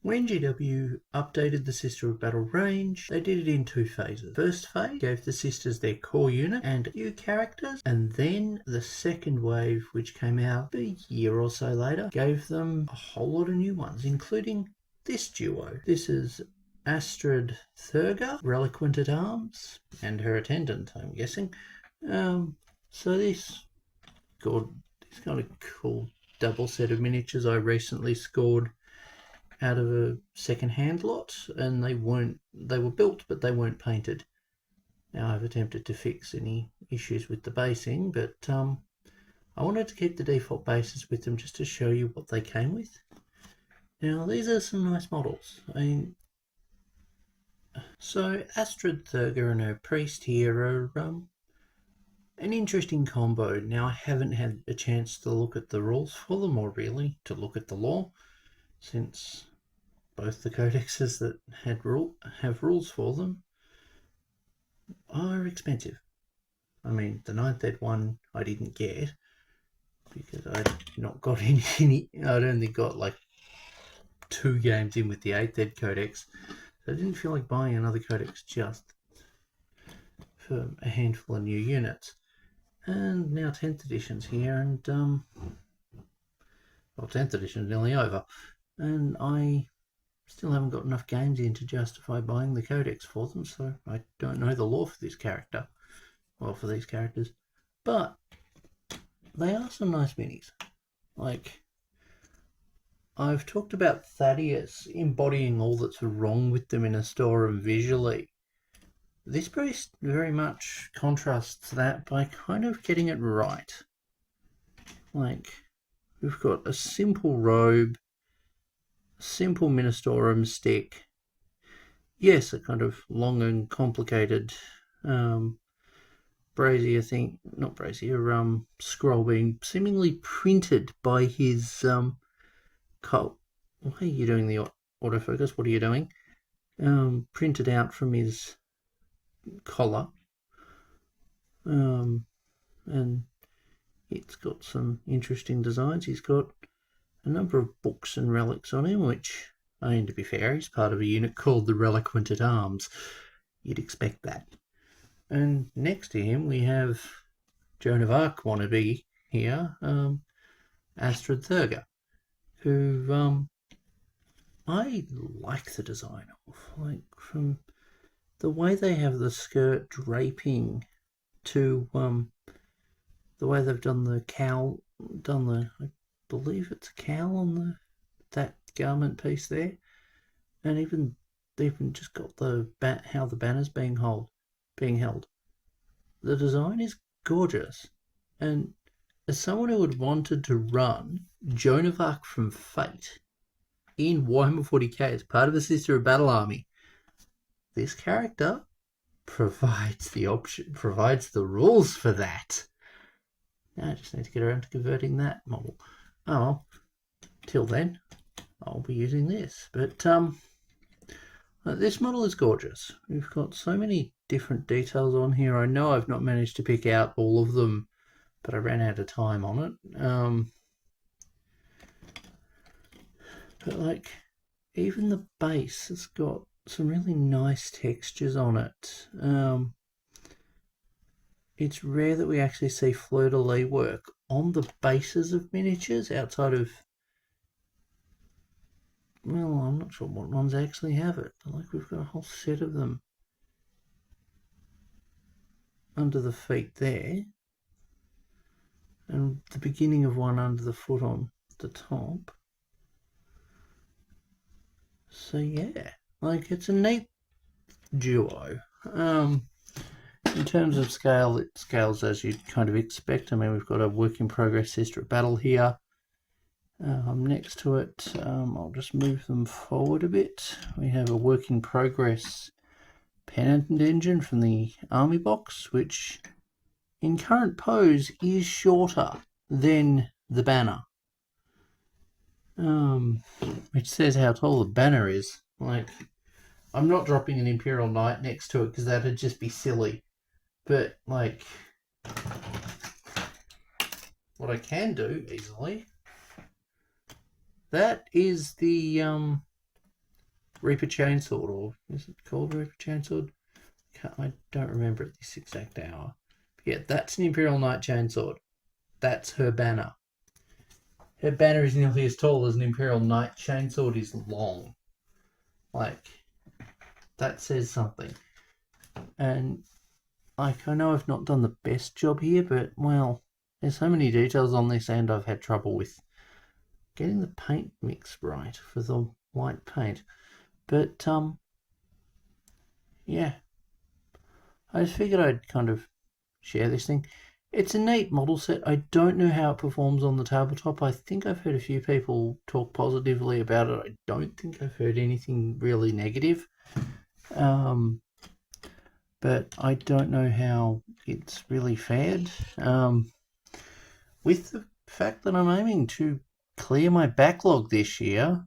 When GW updated the Sister of Battle range, they did it in 2 phases. First phase gave the Sisters their core unit and a few characters, and then the second wave, which came out a year or so later, gave them a whole lot of new ones, including this duo. This is Aestred Thurga Reliquant at Arms, and her attendant, I'm guessing. So this kind of cool double set of miniatures I recently scored out of a second-hand lot, and they were built but they weren't painted. Now I've attempted to fix any issues with the basing, but I wanted to keep the default bases with them just to show you what they came with. Now these are some nice models. So Aestred Thurga and her priest here are an interesting combo. Now I haven't had a chance to look at the rules for them, or really to look at the lore, since both the codexes that have rules for them are expensive. I mean, the 9th ed one I didn't get because I'd not got any. I'd only got like 2 games in with the 8th ed codex, so I didn't feel like buying another codex just for a handful of new units. And now 10th edition's here, and 10th edition's nearly over, and I still haven't got enough games in to justify buying the codex for them, so I don't know the lore for this character, or for these characters. But they are some nice minis. Like, I've talked about Thaddeus embodying all that's wrong with them in a store and visually. This priest very much contrasts that by kind of getting it right. Like, we've got a simple robe, simple Ministorum stick. Yes, a kind of long and complicated brazier thing, not brazier, scroll being seemingly printed by his Why are you doing the autofocus? What are you doing? Printed out from his collar. And it's got some interesting designs. He's got a number of books and relics on him, which, I mean, to be fair, he's part of a unit called the Relinquant at Arms. You'd expect that. And next to him we have Joan of Arc wannabe here, Aestred Thurga, who I like the design of. Like, from the way they have the skirt draping to the way they've done the cowl, I believe it's a cowl on that garment piece there, and even just got how the banner's being held. The design is gorgeous, and as someone who had wanted to run Joan of Arc from Fate in Warhammer 40k as part of a Sister of Battle army, this character provides the rules for that. Now I just need to get around to converting that model. Oh well, till then, I'll be using this. But this model is gorgeous. We've got so many different details on here. I know I've not managed to pick out all of them, but I ran out of time on it. But like, even the base has got some really nice textures on it. It's rare that we actually see fleur-de-lis work on the bases of miniatures outside of, well, I'm not sure what ones actually have it, but like, we've got a whole set of them under the feet there, and the beginning of one under the foot on the top. So yeah, like, it's a neat duo. In terms of scale, it scales as you'd kind of expect. I mean, we've got a work in progress Sister of Battle here. Next to it, I'll just move them forward a bit. We have a work in progress Penitent engine from the army box, which in current pose is shorter than the banner. Which says how tall the banner is. Like, I'm not dropping an Imperial Knight next to it because that'd just be silly. But, like, what I can do easily, that is the Reaper Chainsword, or is it called Reaper Chainsword? I don't remember at this exact hour. But yeah, that's an Imperial Knight Chainsword. That's her banner. Her banner is nearly as tall as an Imperial Knight Chainsword is long. Like, that says something. And, like, I know I've not done the best job here, but, well, there's so many details on this, and I've had trouble with getting the paint mix right for the white paint. But, yeah. I just figured I'd kind of share this thing. It's a neat model set. I don't know how it performs on the tabletop. I think I've heard a few people talk positively about it. I don't think I've heard anything really negative. But I don't know how it's really fared. With the fact that I'm aiming to clear my backlog this year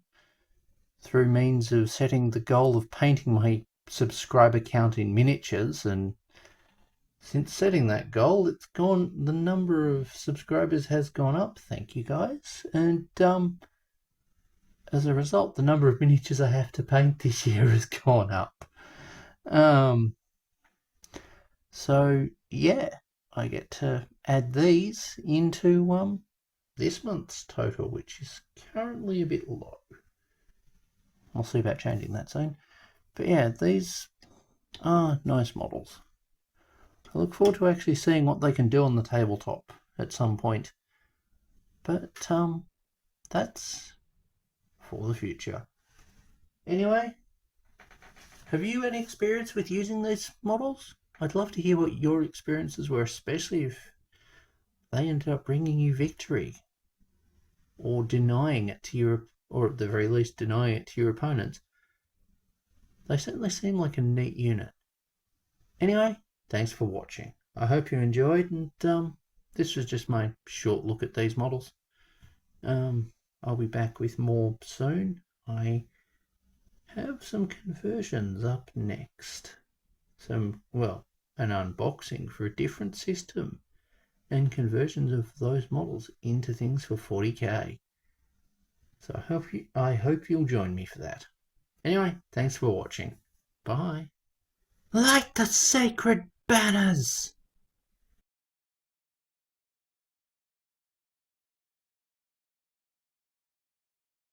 through means of setting the goal of painting my subscriber count in miniatures, and since setting that goal, the number of subscribers has gone up, thank you guys, and as a result, the number of miniatures I have to paint this year has gone up. So yeah, I get to add these into this month's total, which is currently a bit low. I'll see about changing that soon. But yeah, these are nice models. I look forward to actually seeing what they can do on the tabletop at some point. But that's for the future. Anyway, have you any experience with using these models? I'd love to hear what your experiences were, especially if they ended up bringing you victory, or denying it to your, or at the very least denying it to your opponents. They certainly seem like a neat unit. Anyway, thanks for watching. I hope you enjoyed, and this was just my short look at these models. I'll be back with more soon. I have some conversions up next. An unboxing for a different system, and conversions of those models into things for 40k. So I hope you'll join me for that. Anyway, thanks for watching. Bye. Light the sacred banners!